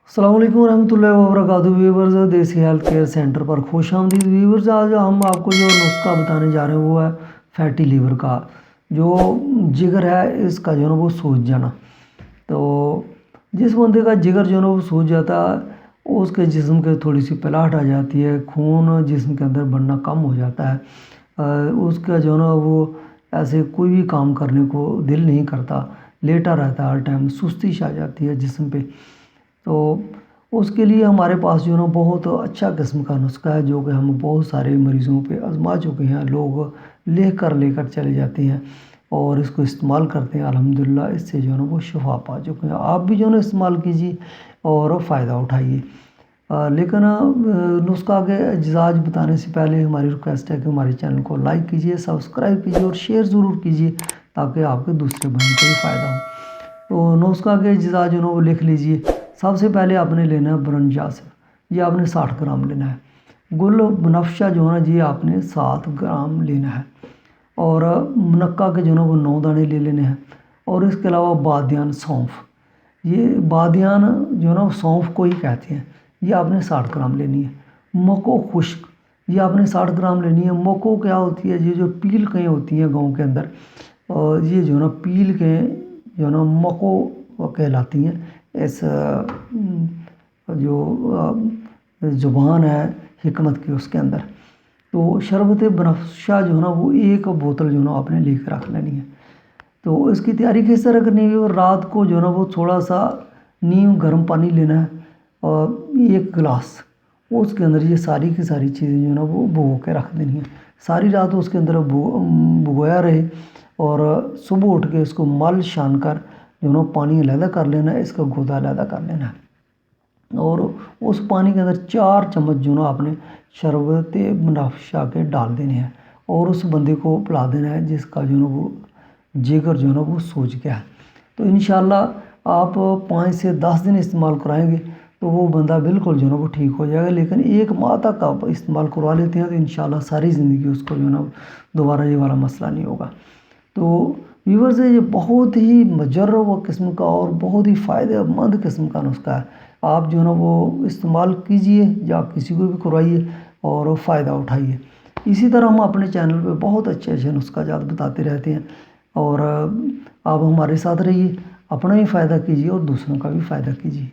अस्सलाम वालेकुम रहमतुल्लाहि व बरकातुहू। व्यूवर्स, देसी हेल्थ केयर सेंटर पर खुश आमदीद। व्यूवर्स, आज हम आपको जो नुस्खा बताने जा रहे हैं वो है फैटी लीवर का। जो जिगर है इसका जो है ना वो सूज जाना। तो जिस बंदे का जिगर जो है ना वो सूज जाता है उसके जिस्म के थोड़ी सी पिलाहट आ जाती है, खून जिस्म के अंदर बनना कम हो जाता है। उसका जो है ना वो ऐसे कोई भी काम करने को दिल नहीं करता, लेटा रहता है हर टाइम, सुस्ती सी आ जाती है जिस्म पे। तो उसके लिए हमारे पास जो है ना बहुत अच्छा किस्म का नुस्खा है जो कि हम बहुत सारे मरीज़ों पे आजमा चुके हैं। लोग लेकर चले जाते हैं और इसको इस्तेमाल करते हैं। अल्हम्दुलिल्लाह इससे जो है ना वो शिफा पा चुके हैं। आप भी जो है ना इस्तेमाल कीजिए और फ़ायदा उठाइए। लेकिन नुस्खा के अज्जाज बताने से पहले हमारी रिक्वेस्ट है कि हमारे चैनल को लाइक कीजिए, सब्सक्राइब कीजिए और शेयर ज़रूर कीजिए ताकि आपके दूसरे भाइयों को भी फ़ायदा हो। तो नुस्खा के अज्जा जो है वो लिख लीजिए। सबसे पहले आपने लेना है ब्रंजासिर, ये आपने 60 ग्राम लेना है। गुल बनफशा जो है ना ये आपने 7 ग्राम लेना है। और मुनक्का के जो है ना वो 9 दाने ले लेने हैं। और इसके अलावा बादियान सौंफ, ये बादियान जो है ना सौंफ को ही कहते हैं, ये आपने 60 ग्राम लेनी है। मको खुश्क, ये आपने 60 ग्राम लेनी है। मको क्या होती है, ये जो पील कें होती हैं गाँव के अंदर, और ये जो है ना पील कें जो है ना मको कहलाती हैं। इस जो ज़ुबान है हिकमत की उसके अंदर। तो शरबत बनफशा जो है ना वो 1 बोतल जो है ना आपने लेकर रख लेनी है। तो इसकी तैयारी किस तरह करनी है, और रात को जो है ना वो थोड़ा सा नीम गर्म पानी लेना है और 1 गिलास, उसके अंदर ये सारी की सारी चीज़ें जो है ना वो भिगो के रख देनी है। सारी रात उसके अंदर भिगोया रहे और सुबह उठ के इसको मल छान कर जो है ना पानी अलहदा कर लेना है, इसका गोदा अलहदा कर लेना है। और उस पानी के अंदर 4 चम्मच जो है ना आपने शरबत बनफशा के डाल देने हैं और उस बंदे को पिला देना है जिसका जो है ना वो जिगर जो है ना वो सूज गया है। तो इंशाल्लाह आप 5 से 10 दिन इस्तेमाल कराएंगे तो वो बंदा बिल्कुल जो है ना वो ठीक हो जाएगा। लेकिन 1 माह तक आप इस्तेमाल करवा लेते हैं तो इंशाल्लाह सारी ज़िंदगी उसको जो है ना दोबारा ये वाला मसला नहीं होगा। तो व्यूअर्स, ये बहुत ही मुजर्रब किस्म का और बहुत ही फ़ायदेमंद किस्म का नुस्खा है। आप जो है ना वो इस्तेमाल कीजिए या किसी को भी करवाइए और फ़ायदा उठाइए। इसी तरह हम अपने चैनल पे बहुत अच्छे अच्छे नुस्खाजात बताते रहते हैं और आप हमारे साथ रहिए, अपना भी फ़ायदा कीजिए और दूसरों का भी फ़ायदा कीजिए।